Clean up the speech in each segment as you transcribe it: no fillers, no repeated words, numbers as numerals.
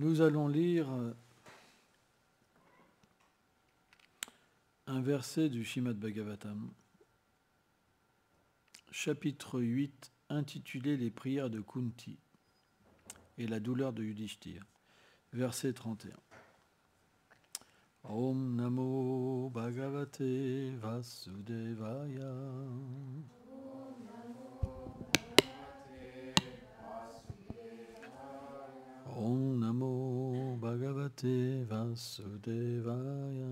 Nous allons lire un verset du Śrīmad Bhagavatam, chapitre 8, intitulé Les prières de Kunti et la douleur de Yudhishthira, verset 31. Om Namo Bhagavate Vasudevaya. Om Namo Bhagavate Vasudevaya.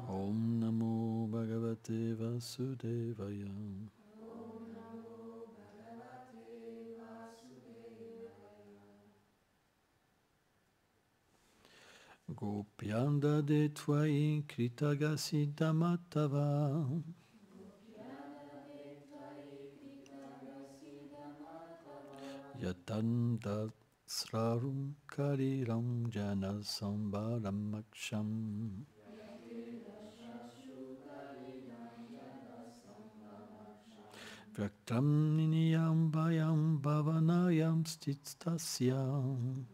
Om Namo Bhagavate Vasudevaya. Gopyanda de Tvai Kritagasiddhamatava. Yatanda Srarum Kariram Janasambaram Aksham. Vraktam Niniyam Vayam Bhavanayam Stitstasyam.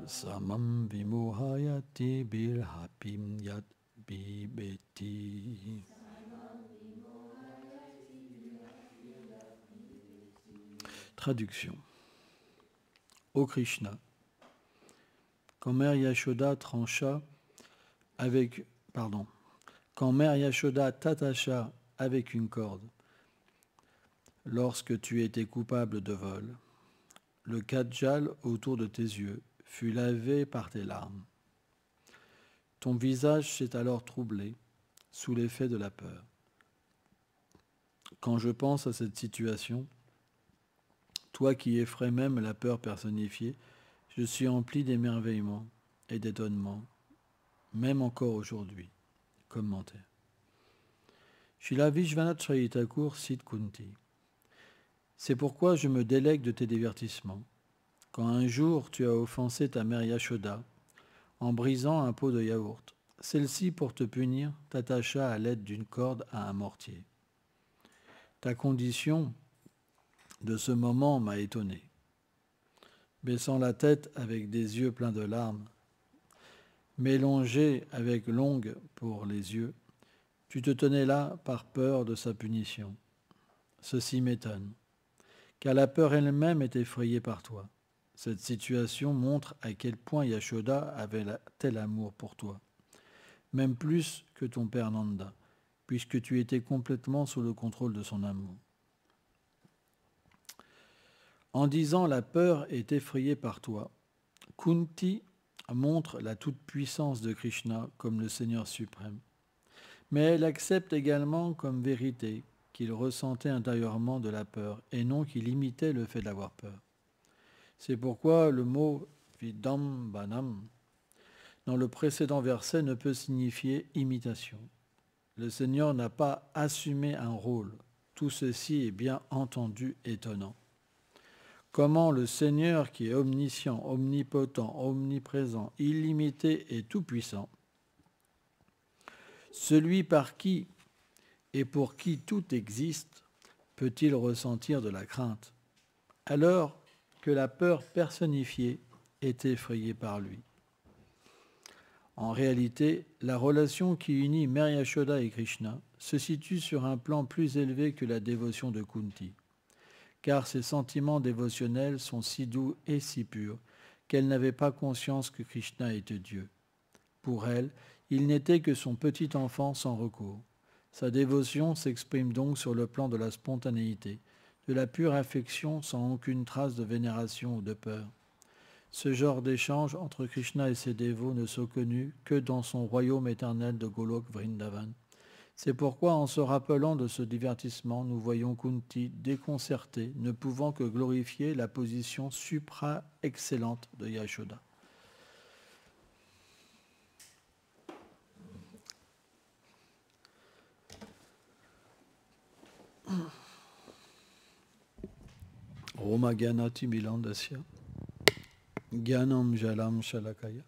Samam Vimohayati Birhapim Yat Bibeti. Traduction. Ô Krishna, quand Mère Yashoda t'attacha avec une corde, lorsque tu étais coupable de vol, le kajal autour de tes yeux fut lavé par tes larmes. Ton visage s'est alors troublé sous l'effet de la peur. Quand je pense à cette situation, toi qui effraies même la peur personnifiée, je suis empli d'émerveillement et d'étonnement, même encore aujourd'hui. Commentaire. Srila Vishwanath Chaitya Thakur cite Kunti. C'est pourquoi je me délègue de tes divertissements. Quand un jour tu as offensé ta mère Yashoda en brisant un pot de yaourt, celle-ci, pour te punir, t'attacha à l'aide d'une corde à un mortier. Ta condition de ce moment m'a étonné. Baissant la tête avec des yeux pleins de larmes, mélangés avec longue pour les yeux, tu te tenais là par peur de sa punition. Ceci m'étonne, car la peur elle-même est effrayée par toi. Cette situation montre à quel point Yashoda avait tel amour pour toi, même plus que ton père Nanda, puisque tu étais complètement sous le contrôle de son amour. En disant la peur est effrayée par toi, Kunti montre la toute-puissance de Krishna comme le Seigneur suprême. Mais elle accepte également comme vérité qu'il ressentait intérieurement de la peur et non qu'il imitait le fait d'avoir peur. C'est pourquoi le mot vidambanam dans le précédent verset ne peut signifier imitation. Le Seigneur n'a pas assumé un rôle. Tout ceci est bien entendu étonnant. Comment le Seigneur qui est omniscient, omnipotent, omniprésent, illimité et tout-puissant, celui par qui et pour qui tout existe, peut-il ressentir de la crainte, alors que la peur personnifiée est effrayée par lui? En réalité, la relation qui unit Mère Yashoda et Krishna se situe sur un plan plus élevé que la dévotion de Kunti, car ses sentiments dévotionnels sont si doux et si purs qu'elle n'avait pas conscience que Krishna était Dieu. Pour elle, il n'était que son petit enfant sans recours. Sa dévotion s'exprime donc sur le plan de la spontanéité, de la pure affection sans aucune trace de vénération ou de peur. Ce genre d'échange entre Krishna et ses dévots ne sont connus que dans son royaume éternel de Golok Vrindavan. C'est pourquoi, en se rappelant de ce divertissement, nous voyons Kunti déconcertée, ne pouvant que glorifier la position supra-excellente de Yashoda. Roma Gyanati Milandasya Gyanam Jalam Shalakaya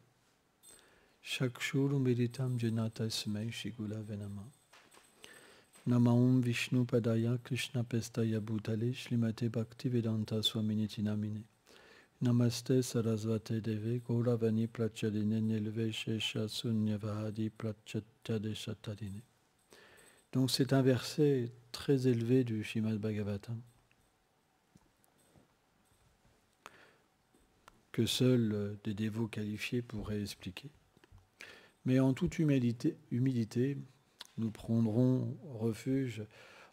Shakshuru Meditam Janatasmai Shigula Venama Namaum Vishnu Padaya Krishna Pestaya Bhutale Shrimate Bhaktivedanta Swaminiti Namine. Namaste Sarasvate Deve Gauravani Prachadine Nilve Shesha Sunyavahadi Prachatyadeshatadine. Donc c'est un verset très élevé du Srimad Bhagavatam que seuls des dévots qualifiés pourraient expliquer. Mais en toute humilité, nous prendrons refuge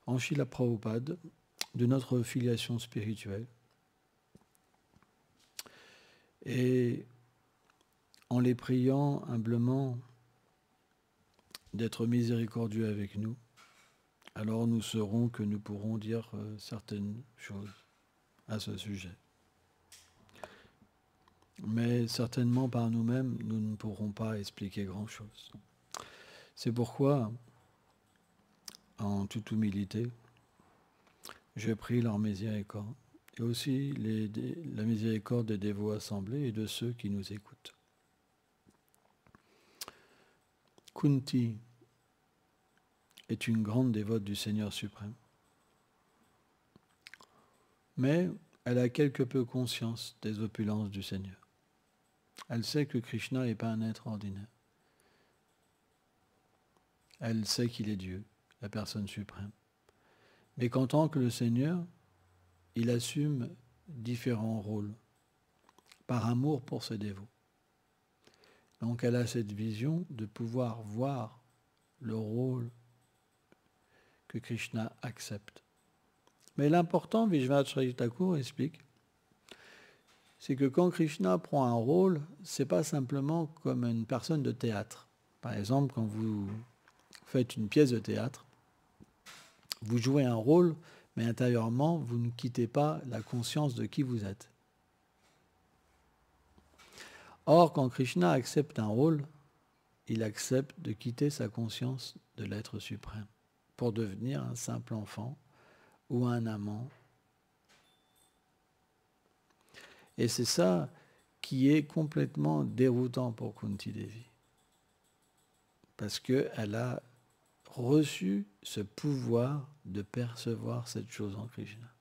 en Srila Prabhupada de notre filiation spirituelle et en les priant humblement d'être miséricordieux avec nous, alors nous saurons que nous pourrons dire certaines choses à ce sujet. Mais certainement par nous-mêmes, nous ne pourrons pas expliquer grand-chose. C'est pourquoi, en toute humilité, je prie leur miséricorde et aussi la miséricorde des dévots assemblés et de ceux qui nous écoutent. Kunti est une grande dévote du Seigneur suprême, mais elle a quelque peu conscience des opulences du Seigneur. Elle sait que Krishna n'est pas un être ordinaire. Elle sait qu'il est Dieu, la personne suprême. Mais qu'en tant que le Seigneur, il assume différents rôles, par amour pour ses dévots. Donc elle a cette vision de pouvoir voir le rôle que Krishna accepte. Mais l'important, Vishwanath Chakravarti Thakur explique, c'est que quand Krishna prend un rôle, c'est pas simplement comme une personne de théâtre. Par exemple, quand vous faites une pièce de théâtre, vous jouez un rôle, mais intérieurement, vous ne quittez pas la conscience de qui vous êtes. Or, quand Krishna accepte un rôle, il accepte de quitter sa conscience de l'être suprême pour devenir un simple enfant ou un amant. Et c'est ça qui est complètement déroutant pour Kunti Devi. Parce qu'elle a reçu ce pouvoir de percevoir cette chose en Krishna.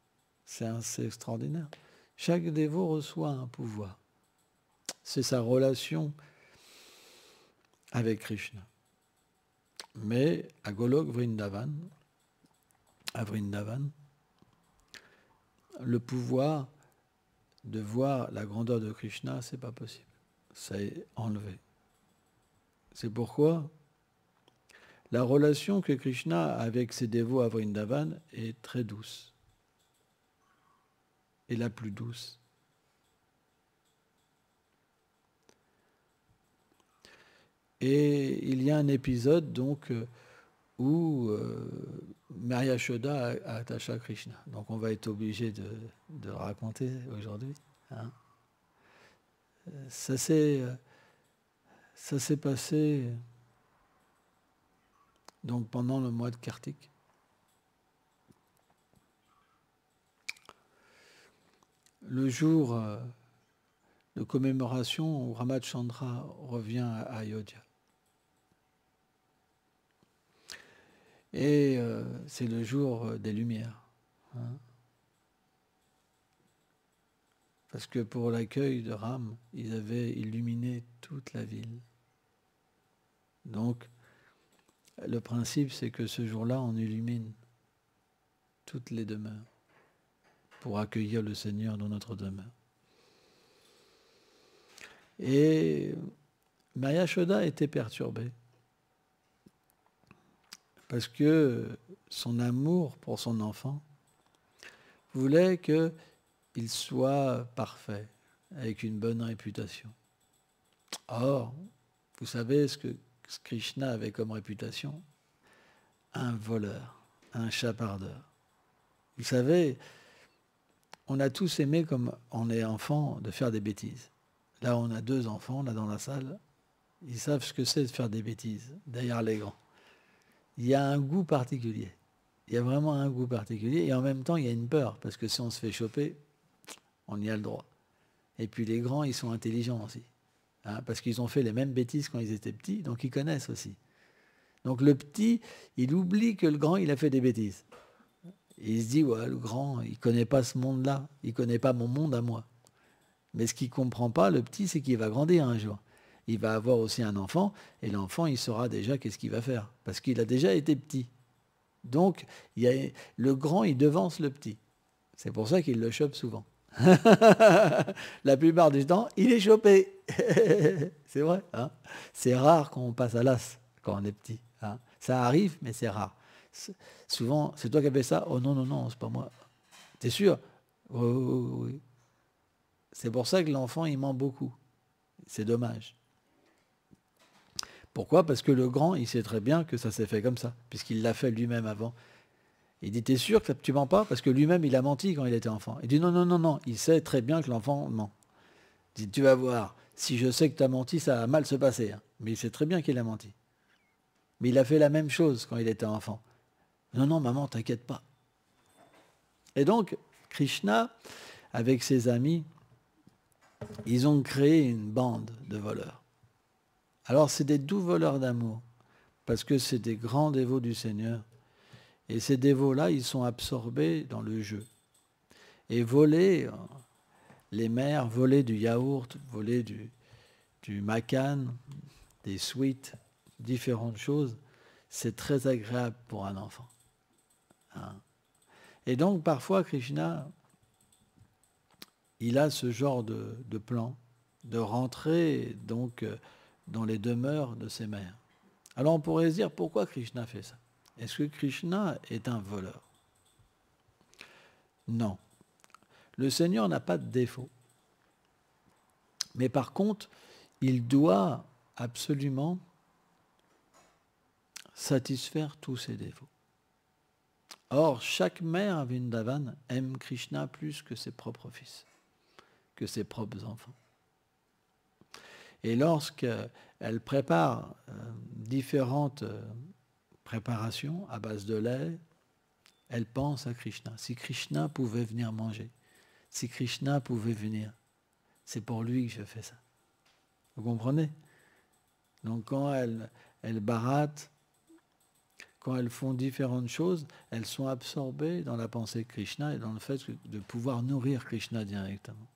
C'est extraordinaire. Chaque dévot reçoit un pouvoir. C'est sa relation avec Krishna. Mais à Golok Vrindavan, le pouvoir de voir la grandeur de Krishna, c'est pas possible. Ça est enlevé. C'est pourquoi la relation que Krishna a avec ses dévots à Vrindavan est très douce. Et la plus douce. Et il y a un épisode donc où Mary Yashoda a attaché à Krishna. Donc on va être obligé de le raconter aujourd'hui. Hein. Ça s'est passé donc pendant le mois de Kartik. Le jour de commémoration où Ramachandra revient à Ayodhya. Et c'est le jour des Lumières. Hein. Parce que pour l'accueil de Ram, ils avaient illuminé toute la ville. Donc, le principe, c'est que ce jour-là, on illumine toutes les demeures pour accueillir le Seigneur dans notre demeure. Et Mary Yashoda était perturbée. Parce que son amour pour son enfant voulait qu'il soit parfait, avec une bonne réputation. Or, vous savez ce que Krishna avait comme réputation? Un voleur, un chapardeur. Vous savez, on a tous aimé, comme on est enfant, de faire des bêtises. Là, on a 2 enfants, là, dans la salle. Ils savent ce que c'est de faire des bêtises, derrière les grands. Il y a un goût particulier. Il y a vraiment un goût particulier. Et en même temps, il y a une peur. Parce que si on se fait choper, on y a le droit. Et puis les grands, ils sont intelligents aussi. Hein, parce qu'ils ont fait les mêmes bêtises quand ils étaient petits. Donc ils connaissent aussi. Donc le petit, il oublie que le grand, il a fait des bêtises. Et il se dit, ouais, le grand, il ne connaît pas ce monde-là, il ne connaît pas mon monde à moi. Mais ce qu'il ne comprend pas, le petit, c'est qu'il va grandir un jour. Il va avoir aussi un enfant, et l'enfant, il saura déjà qu'est-ce qu'il va faire, parce qu'il a déjà été petit. Donc, le grand, il devance le petit. C'est pour ça qu'il le chope souvent. La plupart du temps, il est chopé. C'est vrai. Hein, c'est rare quand on passe à l'as, quand on est petit. Hein. Ça arrive, mais c'est rare. Souvent, c'est toi qui as fait ça. Oh non, non, non, c'est pas moi. T'es sûr? Oui, oui, oui, oui. C'est pour ça que l'enfant, il ment beaucoup. C'est dommage. Pourquoi? Parce que le grand, il sait très bien que ça s'est fait comme ça, puisqu'il l'a fait lui-même avant. Il dit, t'es sûr que tu mens pas? Parce que lui-même, il a menti quand il était enfant. Il dit, non, non, non, non. Il sait très bien que l'enfant ment. Il dit, tu vas voir, si je sais que tu as menti, ça va mal se passer. Hein. Mais il sait très bien qu'il a menti. Mais il a fait la même chose quand il était enfant. Non, non, maman, t'inquiète pas. Et donc, Krishna, avec ses amis, ils ont créé une bande de voleurs. Alors, c'est des doux voleurs d'amour, parce que c'est des grands dévots du Seigneur. Et ces dévots-là, ils sont absorbés dans le jeu. Et voler les mères, voler du yaourt, voler du macan, des sweets, différentes choses, c'est très agréable pour un enfant. Hein. Et donc, parfois, Krishna, il a ce genre de plan, de rentrer donc dans les demeures de ses mères. Alors, on pourrait se dire, pourquoi Krishna fait ça? Est-ce que Krishna est un voleur? Non. Le Seigneur n'a pas de défaut. Mais par contre, il doit absolument satisfaire tous ses défauts. Or, chaque mère à Vrindavan aime Krishna plus que ses propres fils, que ses propres enfants. Et lorsqu'elle prépare différentes préparations à base de lait, elle pense à Krishna. Si Krishna pouvait venir manger, si Krishna pouvait venir, c'est pour lui que je fais ça. Vous comprenez? Donc quand elles barattent, quand elles font différentes choses, elles sont absorbées dans la pensée de Krishna et dans le fait de pouvoir nourrir Krishna directement.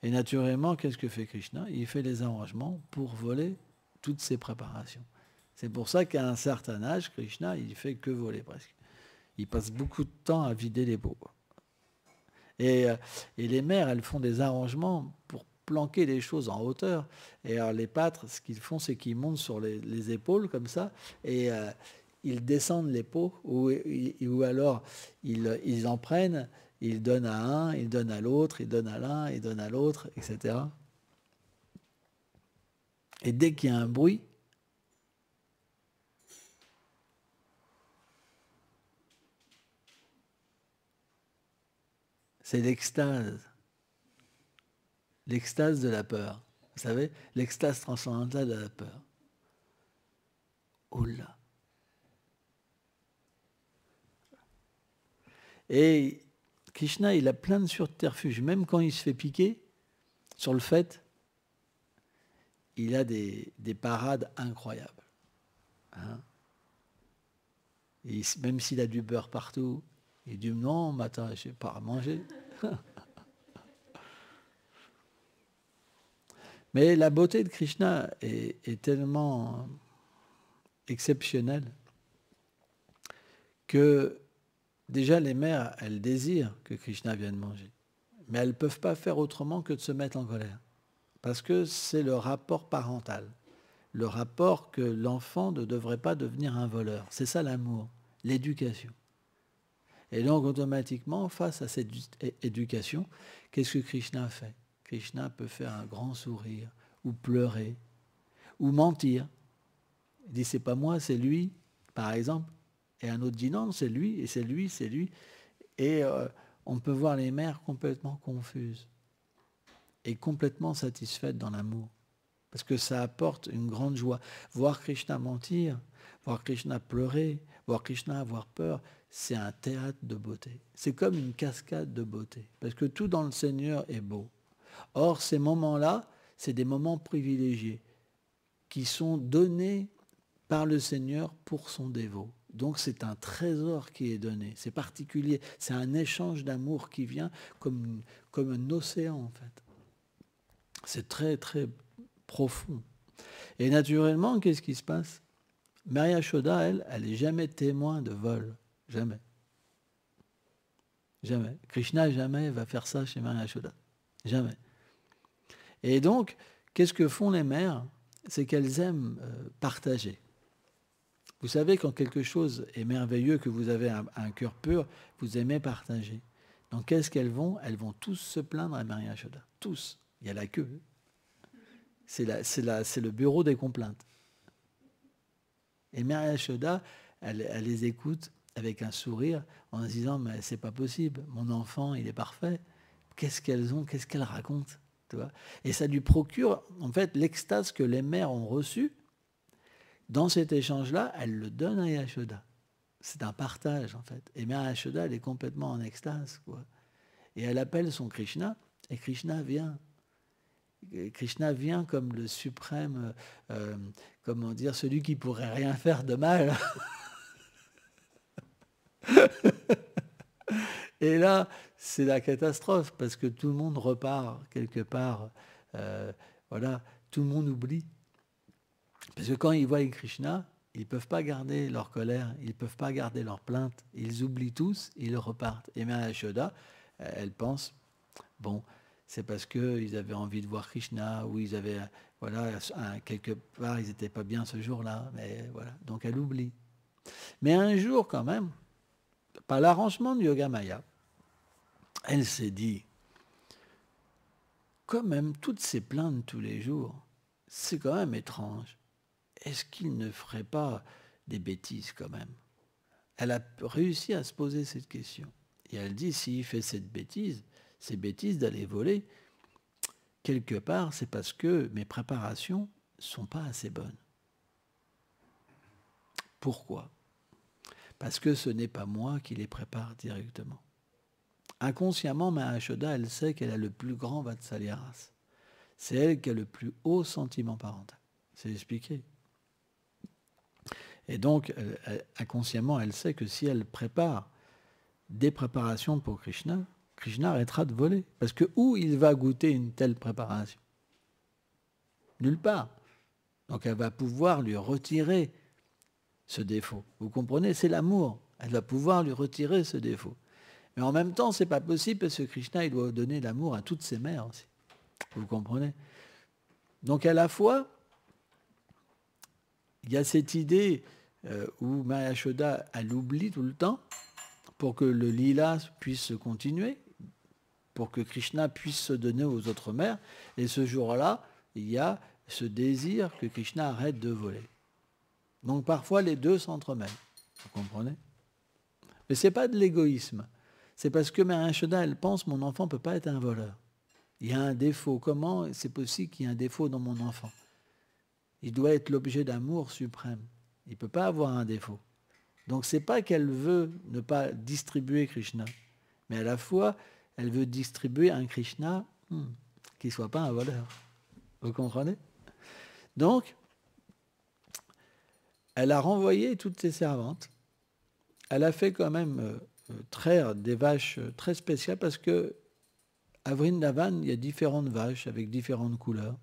Et naturellement, qu'est-ce que fait Krishna? Il fait les arrangements pour voler toutes ces préparations. C'est pour ça qu'à un certain âge, Krishna, il fait que voler presque. Il passe beaucoup de temps à vider les pots. Et les mères, elles font des arrangements pour planquer des choses en hauteur. Et alors les pâtres, ce qu'ils font, c'est qu'ils montent sur les épaules comme ça, et ils descendent les pots, ou alors ils en prennent, ils donnent à un, ils donnent à l'autre, ils donnent à l'un, ils donnent à l'autre, etc. Et dès qu'il y a un bruit, c'est l'extase. L'extase de la peur. Vous savez, l'extase transcendantale de la peur. Oh là! Et Krishna, il a plein de subterfuges. Même quand il se fait piquer, sur le fait, il a des parades incroyables. Hein? Et même s'il a du beurre partout, il dit non, matin, je n'ai pas à manger. Mais la beauté de Krishna est tellement exceptionnelle que déjà les mères, elles désirent que Krishna vienne manger. Mais elles ne peuvent pas faire autrement que de se mettre en colère. Parce que c'est le rapport parental. Le rapport que l'enfant ne devrait pas devenir un voleur. C'est ça l'amour, l'éducation. Et donc automatiquement, face à cette éducation, qu'est-ce que Krishna fait? Krishna peut faire un grand sourire, ou pleurer, ou mentir. Il dit c'est pas moi, c'est lui, par exemple. Et un autre dit non, c'est lui, et c'est lui, c'est lui. Et on peut voir les mères complètement confuses et complètement satisfaites dans l'amour. Parce que ça apporte une grande joie. Voir Krishna mentir, voir Krishna pleurer, voir Krishna avoir peur, c'est un théâtre de beauté. C'est comme une cascade de beauté. Parce que tout dans le Seigneur est beau. Or, ces moments-là, c'est des moments privilégiés. qui sont donnés par le Seigneur pour son dévot. Donc c'est un trésor qui est donné, c'est particulier, c'est un échange d'amour qui vient comme un océan en fait. C'est très très profond. Et naturellement, qu'est-ce qui se passe? Mary Yashoda, elle n'est jamais témoin de vol, jamais. Jamais. Krishna jamais va faire ça chez Mary Yashoda, jamais. Et donc, qu'est-ce que font les mères? C'est qu'elles aiment partager. Vous savez, quand quelque chose est merveilleux, que vous avez un cœur pur, vous aimez partager. Donc, qu'est-ce qu'elles vont? Elles vont tous se plaindre à Mary Yashoda. Tous. Il y a la queue. C'est le bureau des complaintes. Et Mary Yashoda, elle les écoute avec un sourire en se disant « Mais c'est pas possible, mon enfant, il est parfait. Qu'est-ce qu'elles ont? Qu'est-ce qu'elles racontent ?» Tu vois? Et ça lui procure, en fait, l'extase que les mères ont reçue. Dans cet échange-là, elle le donne à Yashoda. C'est un partage, en fait. Et Mère Yashoda, elle est complètement en extase, quoi. Et elle appelle son Krishna, et Krishna vient. Et Krishna vient comme le suprême, comment dire, celui qui pourrait rien faire de mal. Et là, c'est la catastrophe, parce que tout le monde repart quelque part. Voilà, tout le monde oublie. Parce que quand ils voient Krishna, ils ne peuvent pas garder leur colère, ils ne peuvent pas garder leur plainte. Ils oublient tous, ils repartent. Et Mère Yashoda, elle pense, bon, c'est parce qu'ils avaient envie de voir Krishna, ou ils avaient, voilà, quelque part, ils n'étaient pas bien ce jour-là. Mais voilà, donc elle oublie. Mais un jour, quand même, par l'arrangement de Yoga Maya, elle s'est dit, quand même, toutes ces plaintes tous les jours, c'est quand même étrange. Est-ce qu'il ne ferait pas des bêtises quand même? Elle a réussi à se poser cette question. Et elle dit, s'il fait ces bêtises d'aller voler, quelque part, c'est parce que mes préparations ne sont pas assez bonnes. Pourquoi? Parce que ce n'est pas moi qui les prépare directement. Inconsciemment, Mère Yashoda, elle sait qu'elle a le plus grand Vatsalyaras. C'est elle qui a le plus haut sentiment parental. C'est expliqué. Et donc, inconsciemment, elle sait que si elle prépare des préparations pour Krishna, Krishna arrêtera de voler. Parce que où il va goûter une telle préparation? Nulle part. Donc elle va pouvoir lui retirer ce défaut. Vous comprenez? C'est l'amour. Elle va pouvoir lui retirer ce défaut. Mais en même temps, ce n'est pas possible parce que Krishna, il doit donner l'amour à toutes ses mères aussi. Vous comprenez? Donc à la fois, il y a cette idée où Mère Yashoda, elle oublie tout le temps pour que le lila puisse continuer, pour que Krishna puisse se donner aux autres mères. Et ce jour-là, il y a ce désir que Krishna arrête de voler. Donc parfois, les deux s'entremêlent. Vous comprenez? Mais ce n'est pas de l'égoïsme. C'est parce que Mère Yashoda, elle pense, mon enfant ne peut pas être un voleur. Il y a un défaut. Comment c'est possible qu'il y ait un défaut dans mon enfant? Il doit être l'objet d'amour suprême. Il ne peut pas avoir un défaut. Donc ce n'est pas qu'elle veut ne pas distribuer Krishna, mais à la fois, elle veut distribuer un Krishna qui ne soit pas un voleur. Vous comprenez? Donc, elle a renvoyé toutes ses servantes. Elle a fait quand même traire des vaches très spéciales parce que à Vrindavan, il y a différentes vaches avec différentes couleurs.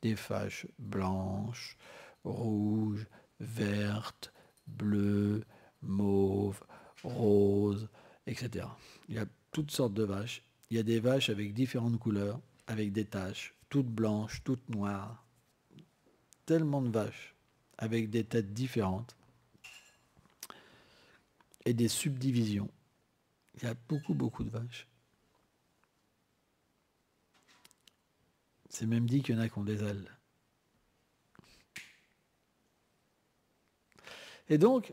Des vaches blanches, rouges, vertes, bleues, mauves, roses, etc. Il y a toutes sortes de vaches. Il y a des vaches avec différentes couleurs, avec des taches, toutes blanches, toutes noires. Tellement de vaches, avec des têtes différentes. Et des subdivisions. Il y a beaucoup de vaches. C'est même dit qu'il y en a qui ont des ailes. Et donc,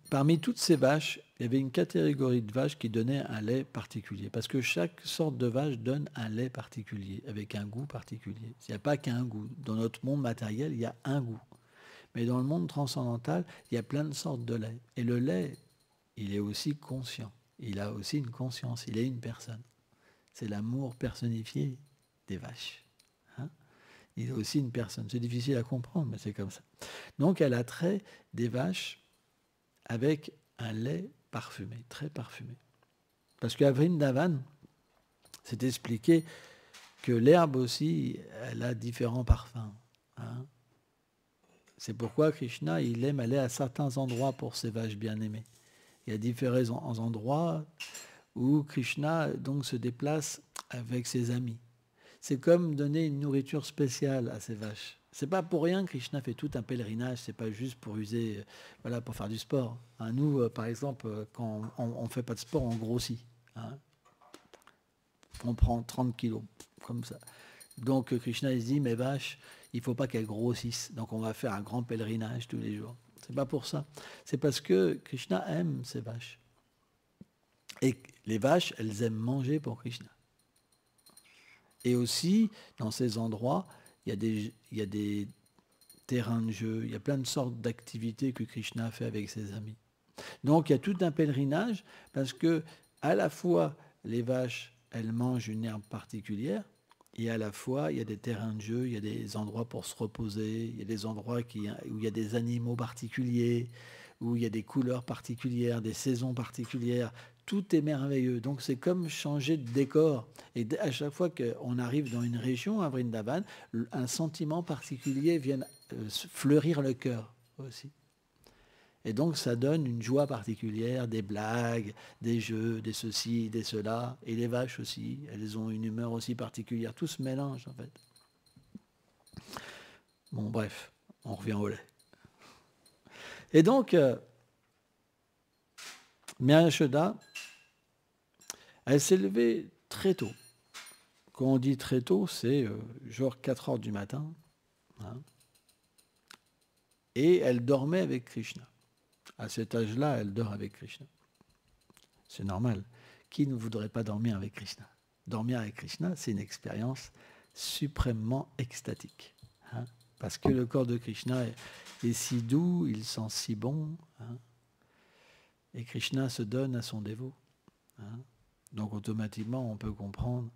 parmi toutes ces vaches, il y avait une catégorie de vaches qui donnait un lait particulier. Parce que chaque sorte de vache donne un lait particulier, avec un goût particulier. Il n'y a pas qu'un goût. Dans notre monde matériel, il y a un goût. Mais dans le monde transcendantal, il y a plein de sortes de lait. Et le lait, il est aussi conscient. Il a aussi une conscience. Il est une personne. C'est l'amour personnifié des vaches. Hein? il est aussi une personne. C'est difficile à comprendre, mais c'est comme ça. Donc elle a trait des vaches avec un lait parfumé, très parfumé. Parce qu'à Vrindavan, c'est expliqué que l'herbe aussi, elle a différents parfums. Hein. C'est pourquoi Krishna, il aime aller à certains endroits pour ses vaches bien-aimées. Il y a différents endroits où Krishna donc se déplace avec ses amis. C'est comme donner une nourriture spéciale à ses vaches. C'est pas pour rien que Krishna fait tout un pèlerinage, c'est pas juste pour user, voilà, pour faire du sport. Hein, nous, par exemple, quand on ne fait pas de sport, on grossit. Hein. On prend 30 kilos, comme ça. Donc Krishna, il se dit, mes vaches, il ne faut pas qu'elles grossissent. Donc on va faire un grand pèlerinage tous les jours. C'est pas pour ça. C'est parce que Krishna aime ses vaches. Et les vaches, elles aiment manger pour Krishna. Et aussi, dans ces endroits, il y a des terrains de jeu, il y a plein de sortes d'activités que Krishna fait avec ses amis. Donc il y a tout un pèlerinage parce que à la fois les vaches, elles mangent une herbe particulière et à la fois il y a des terrains de jeu, il y a des endroits pour se reposer, il y a des endroits où il y a des animaux particuliers, où il y a des couleurs particulières, des saisons particulières. Tout est merveilleux. Donc c'est comme changer de décor. Et à chaque fois qu'on arrive dans une région, à Vrindavan, un sentiment particulier vient fleurir le cœur aussi. Et donc ça donne une joie particulière, des blagues, des jeux, des ceci, des cela. Et les vaches aussi, elles ont une humeur aussi particulière. Tout se mélange en fait. Bon bref, on revient au lait. Et donc, Maya Yashoda, elle s'est levée très tôt. Quand on dit très tôt, c'est genre 4 heures du matin. Hein, et elle dormait avec Krishna. À cet âge-là, elle dort avec Krishna. C'est normal. Qui ne voudrait pas dormir avec Krishna? Dormir avec Krishna, c'est une expérience suprêmement extatique. Hein, parce que le corps de Krishna est si doux, il sent si bon. Hein, et Krishna se donne à son dévot. Hein. Donc automatiquement, on peut comprendre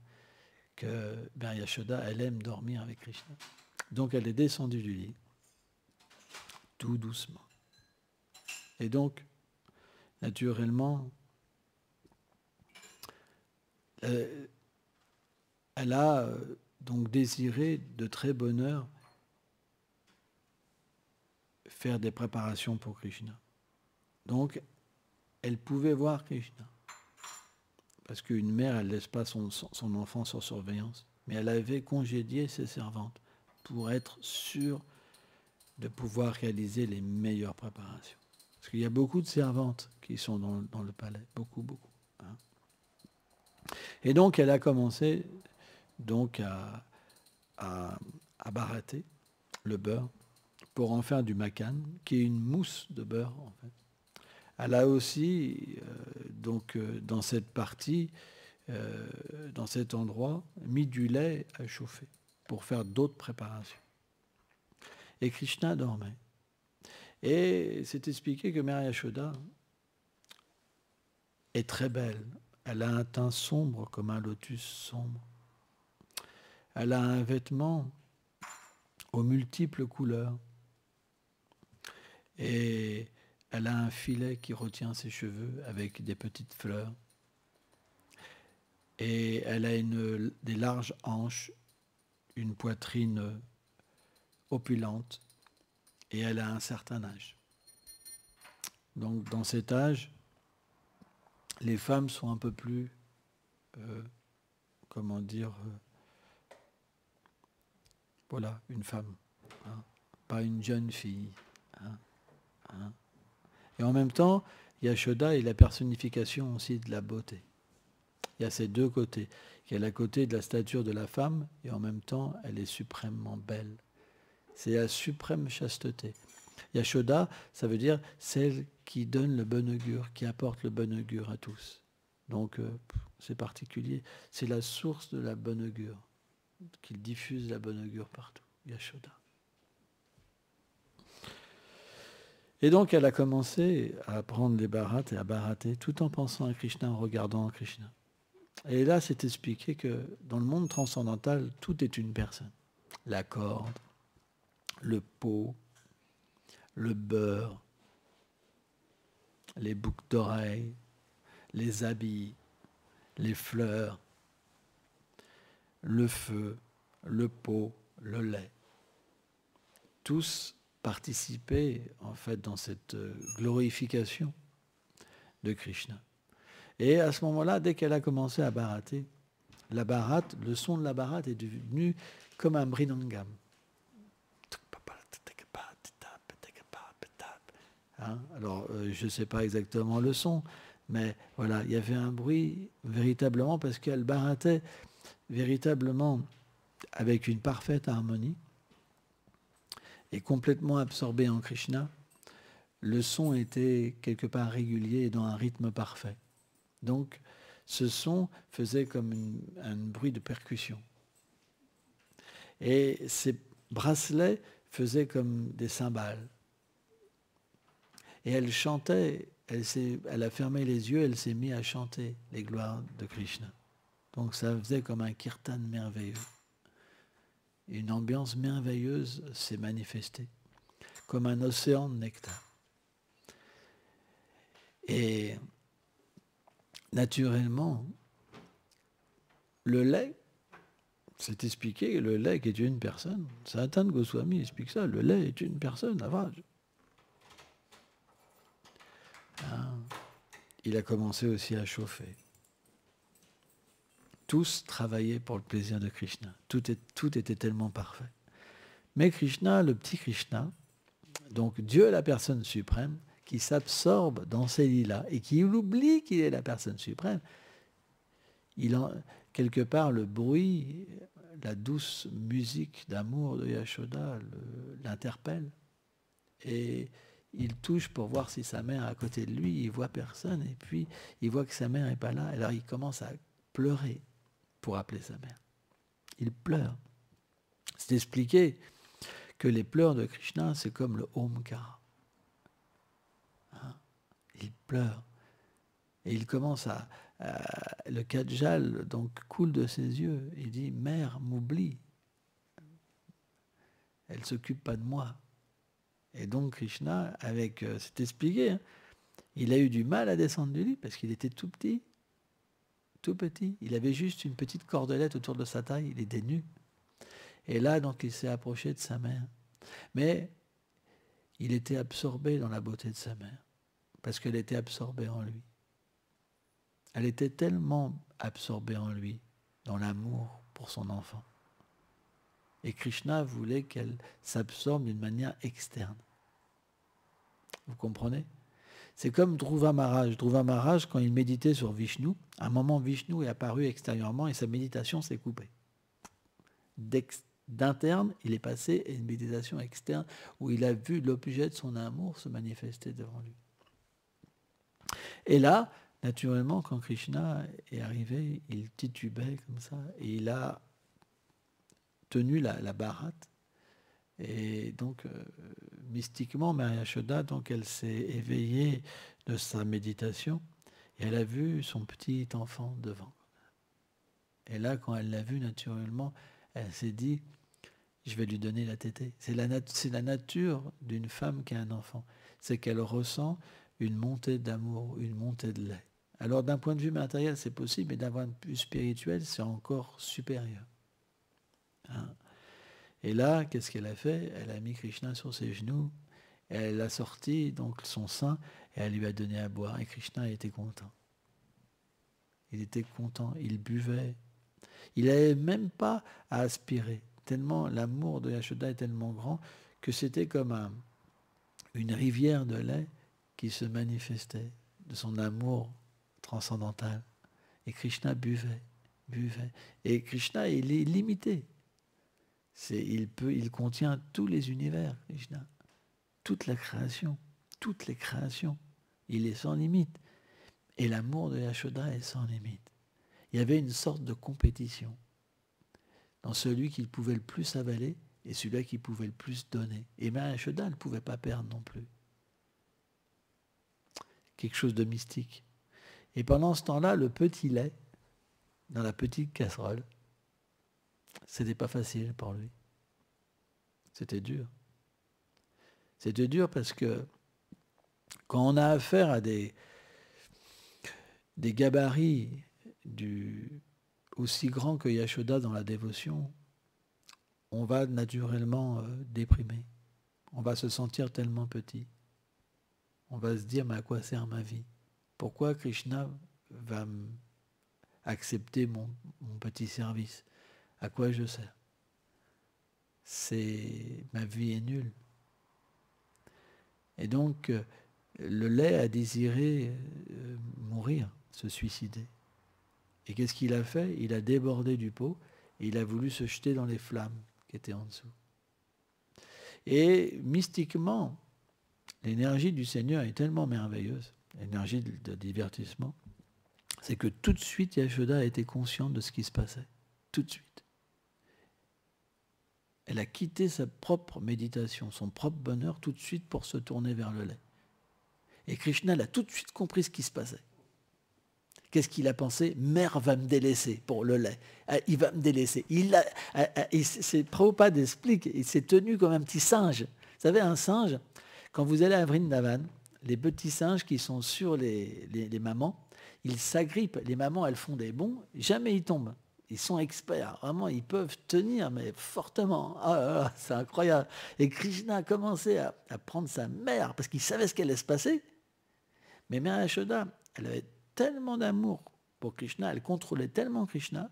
que Yashoda, elle aime dormir avec Krishna. Donc elle est descendue du lit, tout doucement. Et donc, naturellement, elle a donc désiré de très bonne heure faire des préparations pour Krishna. Donc, elle pouvait voir Krishna. Parce qu'une mère, elle ne laisse pas son enfant sans surveillance. Mais elle avait congédié ses servantes pour être sûre de pouvoir réaliser les meilleures préparations. Parce qu'il y a beaucoup de servantes qui sont dans le palais. Beaucoup, beaucoup. Hein. Et donc, elle a commencé donc à barater le beurre pour en faire du makan, qui est une mousse de beurre, en fait. Elle a aussi, dans cette partie, dans cet endroit, mis du lait à chauffer pour faire d'autres préparations. Et Krishna dormait. Et c'est expliqué que Maya Yashoda est très belle. Elle a un teint sombre comme un lotus sombre. Elle a un vêtement aux multiples couleurs. Et elle a un filet qui retient ses cheveux avec des petites fleurs. Et elle a des larges hanches, une poitrine opulente. Et elle a un certain âge. Donc dans cet âge, les femmes sont un peu plus, voilà, une femme, hein, pas une jeune fille. Hein, hein. Et en même temps, Yashoda est la personnification aussi de la beauté. Il y a ces deux côtés. Il y a la côté de la stature de la femme, et en même temps, elle est suprêmement belle. C'est la suprême chasteté. Yashoda, ça veut dire celle qui donne le bon augure, qui apporte le bon augure à tous. Donc, c'est particulier. C'est la source de la bonne augure, qui diffuse la bonne augure partout. Yashoda. Et donc, elle a commencé à prendre les bharates et à bharater, tout en pensant à Krishna, en regardant à Krishna. Et là, c'est expliqué que dans le monde transcendantal, tout est une personne. la corde, le pot, le beurre, les boucles d'oreilles, les habits, les fleurs, le feu, le pot, le lait. Tous participaient en fait dans cette glorification de Krishna. Et à ce moment-là, dès qu'elle a commencé à bharater, la bharate, le son de la bharate est devenu comme un mridangam. Hein? Alors, je ne sais pas exactement le son, mais voilà, il y avait un bruit véritablement parce qu'elle bharatait véritablement avec une parfaite harmonie et complètement absorbée en Krishna. Le son était quelque part régulier et dans un rythme parfait. Donc, ce son faisait comme un bruit de percussion. Et ces bracelets faisaient comme des cymbales. Et elle chantait, elle a fermé les yeux, elle s'est mise à chanter les gloires de Krishna. Donc ça faisait comme un kirtan merveilleux. Une ambiance merveilleuse s'est manifestée, comme un océan de nectar. Et naturellement, le lait, c'est expliqué, le lait est une personne. Sanatana Goswami explique ça, le lait est une personne, Avraj. Il a commencé aussi à chauffer. Tous travaillaient pour le plaisir de Krishna. Tout était tellement parfait. Mais Krishna, le petit Krishna, donc Dieu est la personne suprême, qui s'absorbe dans ses lilas et qui oublie qu'il est la personne suprême, quelque part le bruit, la douce musique d'amour de Yashoda l'interpelle. Et il touche pour voir si sa mère est à côté de lui, il voit personne, et puis il voit que sa mère n'est pas là. Alors il commence à pleurer pour appeler sa mère. Il pleure. C'est expliqué que les pleurs de Krishna, c'est comme le Omkara. Hein? Il pleure. Et il commence le Kajal donc coule de ses yeux. Il dit, mère m'oublie. Elle ne s'occupe pas de moi. Et donc Krishna, c'est expliqué, hein, il a eu du mal à descendre du lit parce qu'il était tout petit. Tout petit. Il avait juste une petite cordelette autour de sa taille, il était nu. Et là, donc, il s'est approché de sa mère. Mais il était absorbé dans la beauté de sa mère, parce qu'elle était absorbée en lui. Elle était tellement absorbée en lui, dans l'amour pour son enfant. Et Krishna voulait qu'elle s'absorbe d'une manière externe. Vous comprenez ? C'est comme Dhruva Maharaj. Dhruva Maharaj, quand il méditait sur Vishnu, à un moment, Vishnu est apparu extérieurement et sa méditation s'est coupée. D'interne, il est passé à une méditation externe où il a vu l'objet de son amour se manifester devant lui. Et là, naturellement, quand Krishna est arrivé, il titubait comme ça et il a tenu la bharate. Et donc, mystiquement, Mère Yashoda, donc, elle s'est éveillée de sa méditation et elle a vu son petit enfant devant. Et là, quand elle l'a vu, naturellement, elle s'est dit, je vais lui donner la tétée. C'est la nature d'une femme qui a un enfant. C'est qu'elle ressent une montée d'amour, une montée de lait. Alors, d'un point de vue matériel, c'est possible, mais d'un point de vue spirituel, c'est encore supérieur. Hein? Et là, qu'est-ce qu'elle a fait ? Elle a mis Krishna sur ses genoux, et elle a sorti donc son sein, et elle lui a donné à boire. Et Krishna était content. Il était content, il buvait. Il n'avait même pas à aspirer. Tellement l'amour de Yashoda est tellement grand que c'était comme une rivière de lait qui se manifestait de son amour transcendantal. Et Krishna buvait. Et Krishna, il est illimité. Il contient tous les univers, Krishna. Toute la création, toutes les créations. Il est sans limite. Et l'amour de Yashoda est sans limite. Il y avait une sorte de compétition dans celui qui pouvait le plus avaler et celui qui pouvait le plus donner. Et Mère Yashoda ne pouvait pas perdre non plus. Quelque chose de mystique. Et pendant ce temps-là, le petit lait, dans la petite casserole, c'était pas facile pour lui. C'était dur. C'était dur parce que quand on a affaire à des gabarits aussi grands que Yashoda dans la dévotion, on va naturellement déprimer. On va se sentir tellement petit. On va se dire, mais à quoi sert ma vie? Pourquoi Krishna va accepter mon petit service? À quoi je sers? Ma vie est nulle. Et donc, le lait a désiré mourir, se suicider. Et qu'est-ce qu'il a fait? Il a débordé du pot et il a voulu se jeter dans les flammes qui étaient en dessous. Et mystiquement, l'énergie du Seigneur est tellement merveilleuse, l'énergie de divertissement, c'est que tout de suite Yashoda a été consciente de ce qui se passait. Tout de suite. Elle a quitté sa propre méditation, son propre bonheur, tout de suite pour se tourner vers le lait. Et Krishna a tout de suite compris ce qui se passait. Qu'est-ce qu'il a pensé? Mère va me délaisser pour le lait. Il va me délaisser. Prabhupada explique, il s'est tenu comme un petit singe. Vous savez, un singe, quand vous allez à Vrindavan, les petits singes qui sont sur les mamans, ils s'agrippent. Les mamans, elles font des bonds, jamais ils tombent. Ils sont experts, vraiment, ils peuvent tenir, mais fortement. Ah, c'est incroyable. Et Krishna a commencé à prendre sa mère, parce qu'il savait ce qu'elle allait se passer. Mais Mère Yashoda, elle avait tellement d'amour pour Krishna, elle contrôlait tellement Krishna,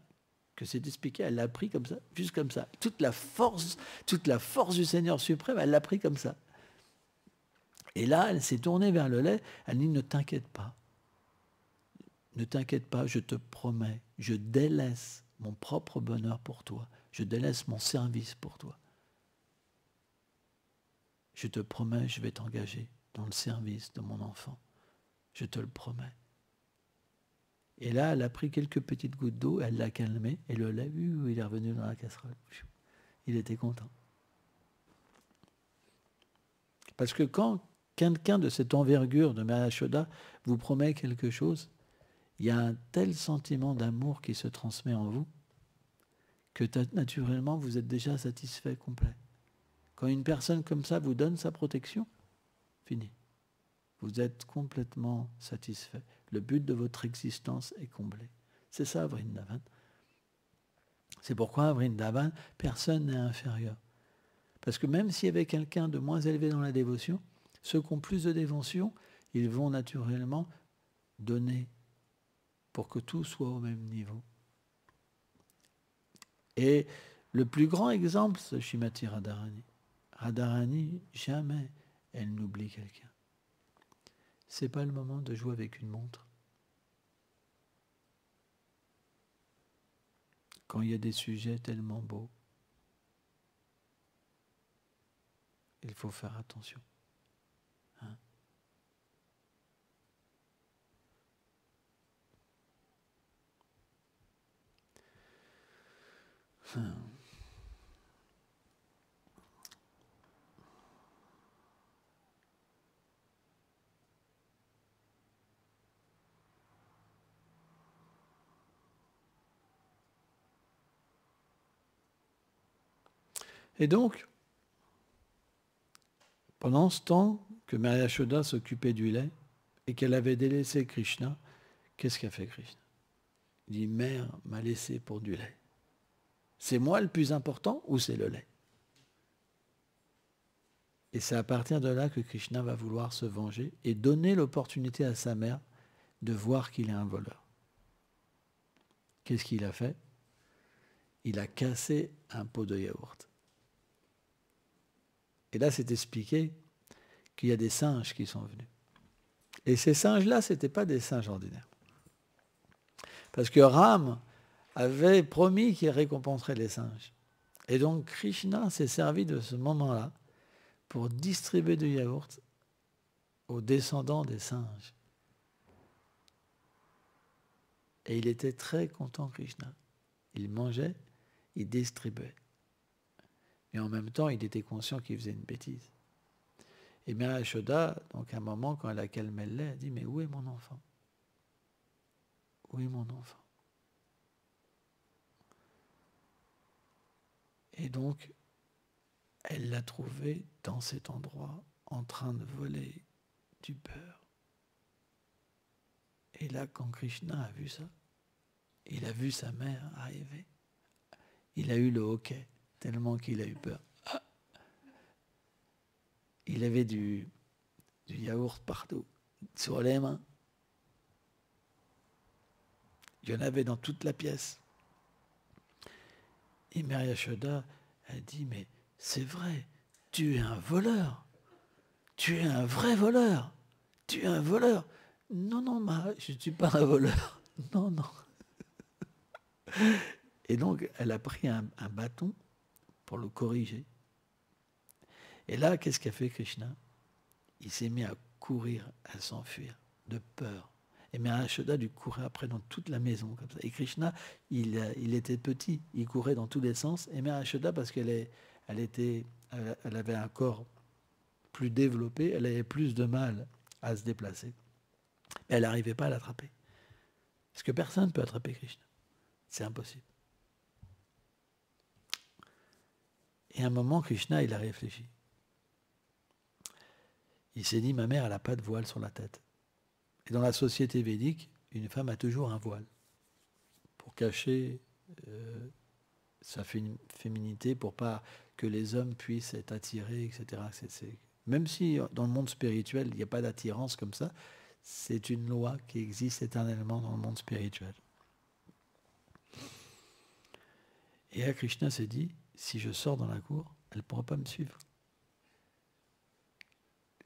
que c'est expliqué, elle l'a pris comme ça, juste comme ça. Toute la force du Seigneur suprême, elle l'a pris comme ça. Et là, elle s'est tournée vers le lait, elle dit, ne t'inquiète pas. Ne t'inquiète pas, je te promets, je délaisse mon propre bonheur pour toi. Je délaisse mon service pour toi. Je te promets, je vais t'engager dans le service de mon enfant. Je te le promets. Et là, elle a pris quelques petites gouttes d'eau, elle l'a calmé, et le lait, il est revenu dans la casserole. Il était content. Parce que quand quelqu'un de cette envergure de Mère Yashoda vous promet quelque chose, il y a un tel sentiment d'amour qui se transmet en vous que naturellement, vous êtes déjà satisfait, complet. Quand une personne comme ça vous donne sa protection, fini. Vous êtes complètement satisfait. Le but de votre existence est comblé. C'est ça, Vrindavan. C'est pourquoi à Vrindavan, personne n'est inférieur. Parce que même s'il y avait quelqu'un de moins élevé dans la dévotion, ceux qui ont plus de dévotion, ils vont naturellement donner pour que tout soit au même niveau. Et le plus grand exemple, c'est Srimati Radharani. Radharani, jamais elle n'oublie quelqu'un. Ce n'est pas le moment de jouer avec une montre. Quand il y a des sujets tellement beaux, il faut faire attention. Hein? Et donc, pendant ce temps que Mère Yashoda s'occupait du lait et qu'elle avait délaissé Krishna, qu'est-ce qu'a fait Krishna? Il dit, Mère m'a laissé pour du lait. C'est moi le plus important ou c'est le lait? Et c'est à partir de là que Krishna va vouloir se venger et donner l'opportunité à sa mère de voir qu'il est un voleur. Qu'est-ce qu'il a fait? Il a cassé un pot de yaourt. Et là, c'est expliqué qu'il y a des singes qui sont venus. Et ces singes-là, ce n'étaient pas des singes ordinaires. Parce que Ram avait promis qu'il récompenserait les singes. Et donc Krishna s'est servi de ce moment-là pour distribuer du yaourt aux descendants des singes. Et il était très content, Krishna. Il mangeait, il distribuait. Mais en même temps, il était conscient qu'il faisait une bêtise. Et Mère Yashoda, donc à un moment, quand elle a calmé le lait, elle dit, mais où est mon enfant? Où est mon enfant? Et donc, elle l'a trouvé dans cet endroit en train de voler du beurre. Et là, quand Krishna a vu ça, il a vu sa mère arriver. Il a eu le hoquet, tellement qu'il a eu peur. Ah, il avait du yaourt partout, sur les mains. Il y en avait dans toute la pièce. Et Mère Yashoda a dit, mais c'est vrai, tu es un voleur. Tu es un vrai voleur. Tu es un voleur. Non, non, je ne suis pas un voleur. Non, non. Et donc, elle a pris un bâton pour le corriger. Et là, qu'est-ce qu'a fait Krishna? Il s'est mis à courir, à s'enfuir, de peur. Et Mère Yashoda lui courait après dans toute la maison, comme ça. Et Krishna, il était petit, il courait dans tous les sens. Et Mère Yashoda, parce qu'elle avait un corps plus développé, elle avait plus de mal à se déplacer. Mais elle n'arrivait pas à l'attraper. Parce que personne ne peut attraper Krishna. C'est impossible. Et à un moment, Krishna, il a réfléchi. Il s'est dit, ma mère, elle n'a pas de voile sur la tête. Et dans la société védique, une femme a toujours un voile pour cacher sa féminité, pour pas que les hommes puissent être attirés, etc. Même si dans le monde spirituel, il n'y a pas d'attirance comme ça, c'est une loi qui existe éternellement dans le monde spirituel. Et là, Krishna s'est dit, si je sors dans la cour, elle ne pourra pas me suivre.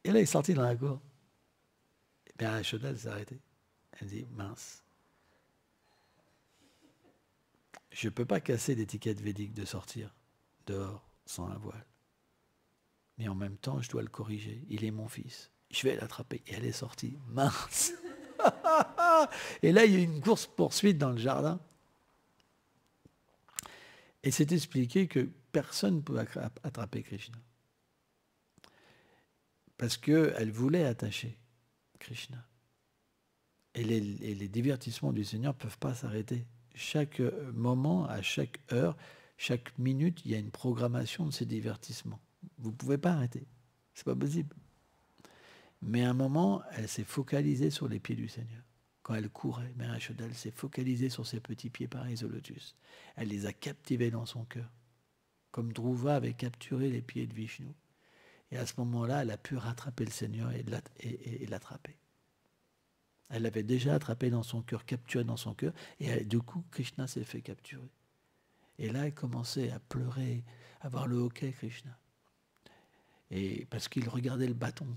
Et là, il est sorti dans la cour. Et bien, Yashoda, elle s'est arrêtée. Elle dit, mince, je ne peux pas casser l'étiquette védique de sortir dehors sans un voile. Mais en même temps, je dois le corriger. Il est mon fils. Je vais l'attraper. Et elle est sortie. Mince. Et là, il y a eu une course-poursuite dans le jardin. Et c'est expliqué que personne ne peut attraper Krishna. Parce qu'elle voulait attacher Krishna. Et les divertissements du Seigneur ne peuvent pas s'arrêter. Chaque moment, à chaque heure, chaque minute, il y a une programmation de ces divertissements. Vous ne pouvez pas arrêter. C'est pas possible. Mais à un moment, elle s'est focalisée sur les pieds du Seigneur. Quand elle courait, Mère Yashoda, elle s'est focalisée sur ses petits pieds pareils au lotus. Elle les a captivés dans son cœur. Comme Dhruva avait capturé les pieds de Vishnu. Et à ce moment-là, elle a pu rattraper le Seigneur et l'attraper. Elle l'avait déjà attrapé dans son cœur, capturé dans son cœur. Et du coup, Krishna s'est fait capturer. Et là, elle commençait à pleurer, à avoir le hoquet, Krishna. Et parce qu'il regardait le bâton.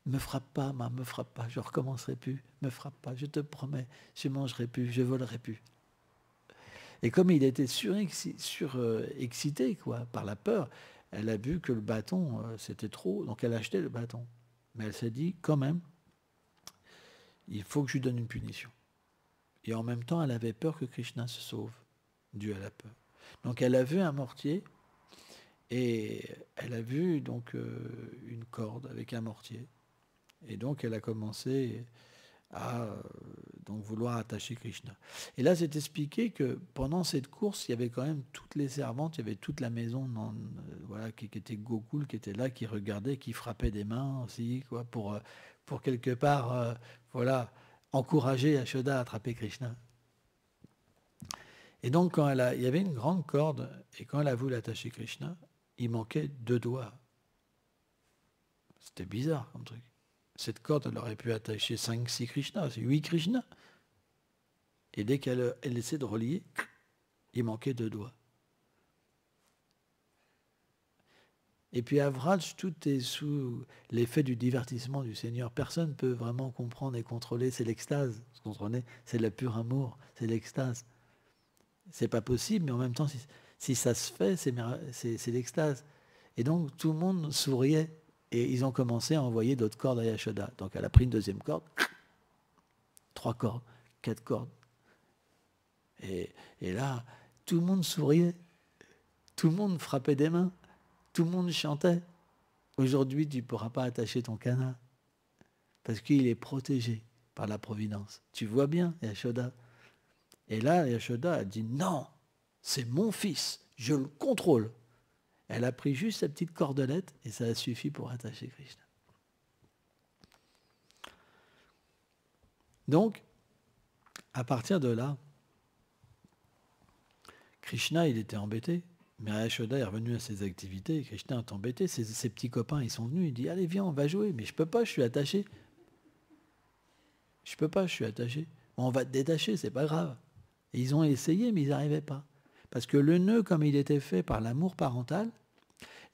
Me frappe pas, me frappe pas, je recommencerai plus, me frappe pas, je te promets, je mangerai plus, je volerai plus. Et comme il était surexcité par la peur, elle a vu que le bâton, c'était trop, donc elle a acheté le bâton. Mais elle s'est dit, quand même, il faut que je lui donne une punition. Et en même temps, elle avait peur que Krishna se sauve, dû à la peur. Donc elle a vu un mortier, et elle a vu donc une corde avec un mortier. Et donc, elle a commencé à donc vouloir attacher Krishna. Et là, c'est expliqué que pendant cette course, il y avait quand même toutes les servantes, il y avait toute la maison voilà, qui était Gokul, qui était là, qui regardait, qui frappait des mains aussi, quoi, pour quelque part voilà, encourager Yashoda à attraper Krishna. Et donc, il y avait une grande corde, et quand elle a voulu attacher Krishna, il manquait 2 doigts. C'était bizarre comme truc. Cette corde, elle aurait pu attacher 5-6 Krishnas, c'est 8 Krishnas. Et dès qu'elle essaie de relier, il manquait 2 doigts. Et puis à Vraj, tout est sous l'effet du divertissement du Seigneur. Personne ne peut vraiment comprendre et contrôler. C'est l'extase. Vous comprenez? C'est le pur amour, c'est l'extase. C'est pas possible, mais en même temps, si ça se fait, c'est l'extase. Et donc tout le monde souriait. Et ils ont commencé à envoyer d'autres cordes à Yashoda. Donc elle a pris une deuxième corde, 3 cordes, 4 cordes. Et là, tout le monde souriait. Tout le monde frappait des mains. Tout le monde chantait. Aujourd'hui, tu ne pourras pas attacher ton canard. Parce qu'il est protégé par la providence. Tu vois bien, Yashoda. Et là, Yashoda a dit, non, c'est mon fils, je le contrôle. Elle a pris juste sa petite cordelette et ça a suffi pour attacher Krishna. Donc, à partir de là, Krishna, il était embêté. Mais Yashoda est revenu à ses activités. Krishna est embêté. Ses petits copains, ils sont venus. Il dit, allez, viens, on va jouer. Mais je peux pas, je suis attaché. Je peux pas, je suis attaché. On va te détacher, c'est pas grave. Et ils ont essayé, mais ils n'arrivaient pas. Parce que le nœud, comme il était fait par l'amour parental,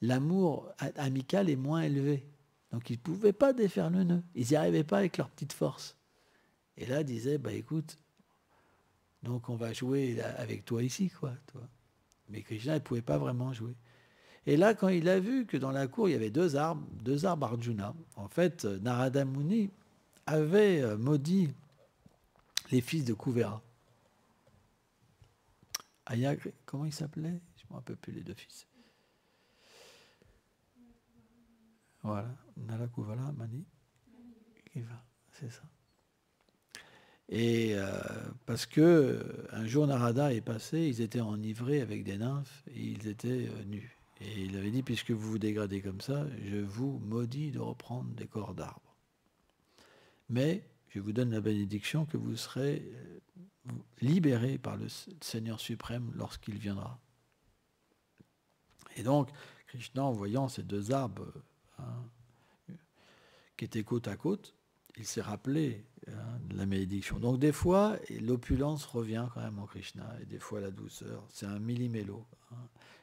l'amour amical est moins élevé. Donc ils ne pouvaient pas défaire le nœud. Ils n'y arrivaient pas avec leur petite force. Et là, ils disaient, bah écoute, donc on va jouer avec toi ici, quoi. Toi. Mais Krishna ne pouvait pas vraiment jouer. Et là, quand il a vu que dans la cour, il y avait deux arbres Arjuna, en fait, Narada Muni avait maudit les fils de Kuvera. Comment il s'appelait? Je ne me rappelle plus les deux fils. Voilà, Nalakuvala, Mani, Kiva, c'est ça. Et parce que un jour Narada est passé, ils étaient enivrés avec des nymphes et ils étaient nus. Et il avait dit, puisque vous vous dégradez comme ça, je vous maudis de reprendre des corps d'arbres. Mais je vous donne la bénédiction que vous serez libérés par le Seigneur suprême lorsqu'il viendra. Et donc, Krishna, en voyant ces deux arbres qui étaient côte à côte, il s'est rappelé de la malédiction. Donc des fois, l'opulence revient quand même en Krishna, et des fois la douceur. C'est un millimélo.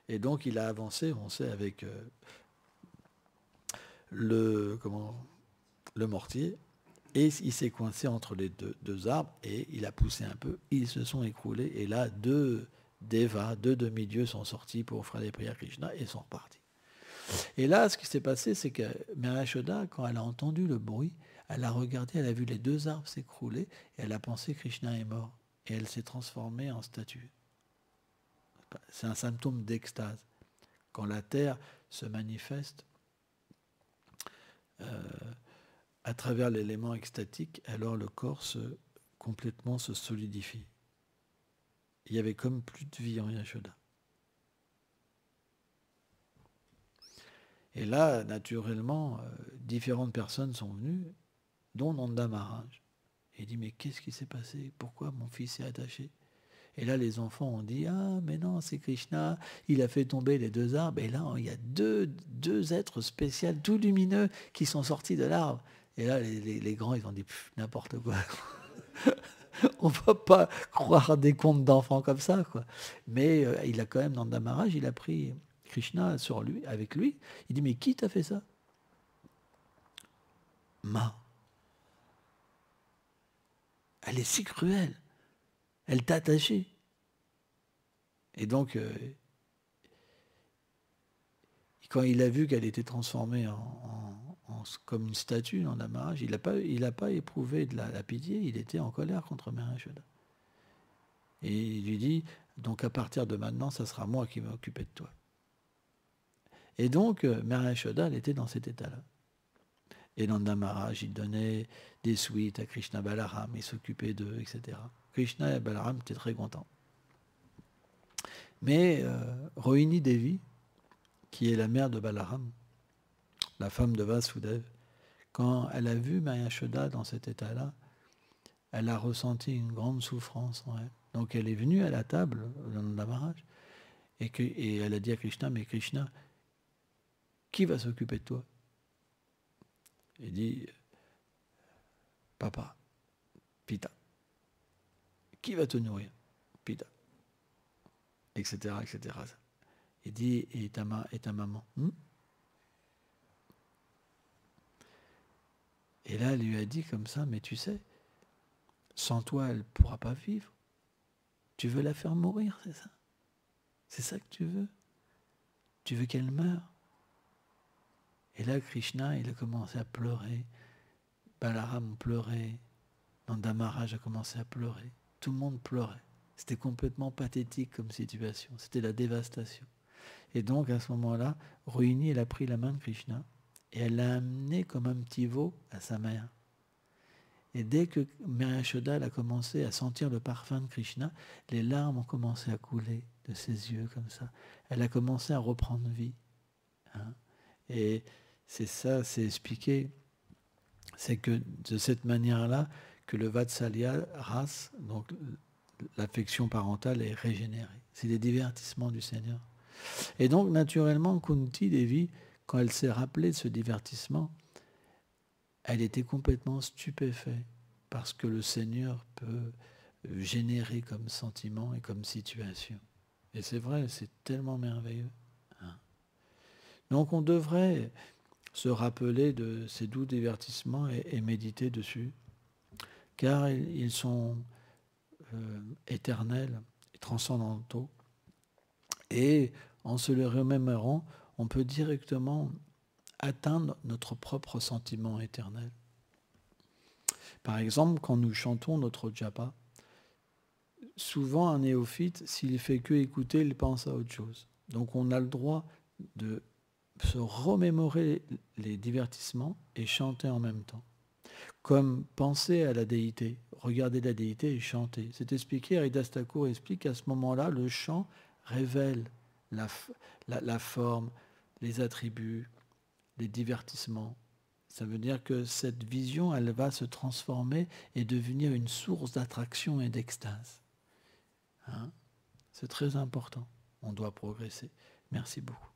Et donc il a avancé, on sait, avec le mortier, et il s'est coincé entre les deux arbres, et il a poussé un peu, ils se sont écroulés, et là, deux devas, deux demi-dieux sont sortis pour offrir des prières à Krishna, et sont repartis. Et là, ce qui s'est passé, c'est que Maya Yashoda, quand elle a entendu le bruit, elle a regardé, elle a vu les deux arbres s'écrouler, et elle a pensé que Krishna est mort. Et elle s'est transformée en statue. C'est un symptôme d'extase. Quand la terre se manifeste à travers l'élément extatique, alors le corps complètement se solidifie. Il y avait comme plus de vie en Yashoda. Et là, naturellement, différentes personnes sont venues, dont Nanda Maharaj. Et il dit, mais qu'est-ce qui s'est passé? Pourquoi mon fils est attaché? Et là, les enfants ont dit, ah, mais non, c'est Krishna, il a fait tomber les deux arbres. Et là, il y a deux êtres spéciaux, tout lumineux, qui sont sortis de l'arbre. Et là, les grands, ils ont dit, n'importe quoi. On ne va pas croire des contes d'enfants comme ça, quoi. Mais il a quand même, Nanda Maharaj, il a pris Krishna sur lui, avec lui. Il dit, mais qui t'a fait ça? Ma. Elle est si cruelle. Elle t'a attaché. Et donc, quand il a vu qu'elle était transformée comme une statue en amarrage, il n'a pas éprouvé de la pitié, il était en colère contre Maya Yashoda. Et il lui dit, donc à partir de maintenant, ça sera moi qui vais m'occuper de toi. Et donc, Maya Yashoda, elle était dans cet état-là. Et Nanda Maharaj, il donnait des suites à Krishna Balaram, il s'occupait d'eux, etc. Krishna et Balaram étaient très contents. Mais Rohini Devi, qui est la mère de Balaram, la femme de Vasudev, quand elle a vu Maya Yashoda dans cet état-là, elle a ressenti une grande souffrance en elle. Donc elle est venue à la table de Nanda Maharaj et elle a dit à Krishna, mais Krishna, qui va s'occuper de toi? Il dit, papa, Pita. Qui va te nourrir? Pita. Etc., etc. Il dit, et ta maman? Et là, elle lui a dit comme ça, mais tu sais, sans toi, elle ne pourra pas vivre. Tu veux la faire mourir, c'est ça? C'est ça que tu veux? Tu veux qu'elle meure? Et là, Krishna, il a commencé à pleurer. Balaram pleurait. Nanda Maharaj a commencé à pleurer. Tout le monde pleurait. C'était complètement pathétique comme situation. C'était la dévastation. Et donc, à ce moment-là, Rohini, elle a pris la main de Krishna et elle l'a amené comme un petit veau à sa mère. Et dès que Maya Yashoda a commencé à sentir le parfum de Krishna, les larmes ont commencé à couler de ses yeux comme ça. Elle a commencé à reprendre vie. Hein. Et c'est ça, c'est expliqué. C'est que de cette manière-là, que le Vatsalya ras, donc l'affection parentale, est régénérée. C'est les divertissements du Seigneur. Et donc, naturellement, Kunti Devi, quand elle s'est rappelée de ce divertissement, elle était complètement stupéfaite par ce que le Seigneur peut générer comme sentiment et comme situation. Et c'est vrai, c'est tellement merveilleux. Hein. Donc on devrait se rappeler de ces doux divertissements et méditer dessus, car ils sont éternels et transcendantaux. Et en se les remémorant, on peut directement atteindre notre propre sentiment éternel. Par exemple, quand nous chantons notre japa, souvent un néophyte, s'il fait que écouter, il pense à autre chose. Donc on a le droit de se remémorer les divertissements et chanter en même temps. Comme penser à la déité, regarder la déité et chanter. C'est expliqué, Haridas Thakur explique qu'à ce moment-là, le chant révèle la forme, les attributs, les divertissements. Ça veut dire que cette vision, elle va se transformer et devenir une source d'attraction et d'extase. Hein? C'est très important. On doit progresser. Merci beaucoup.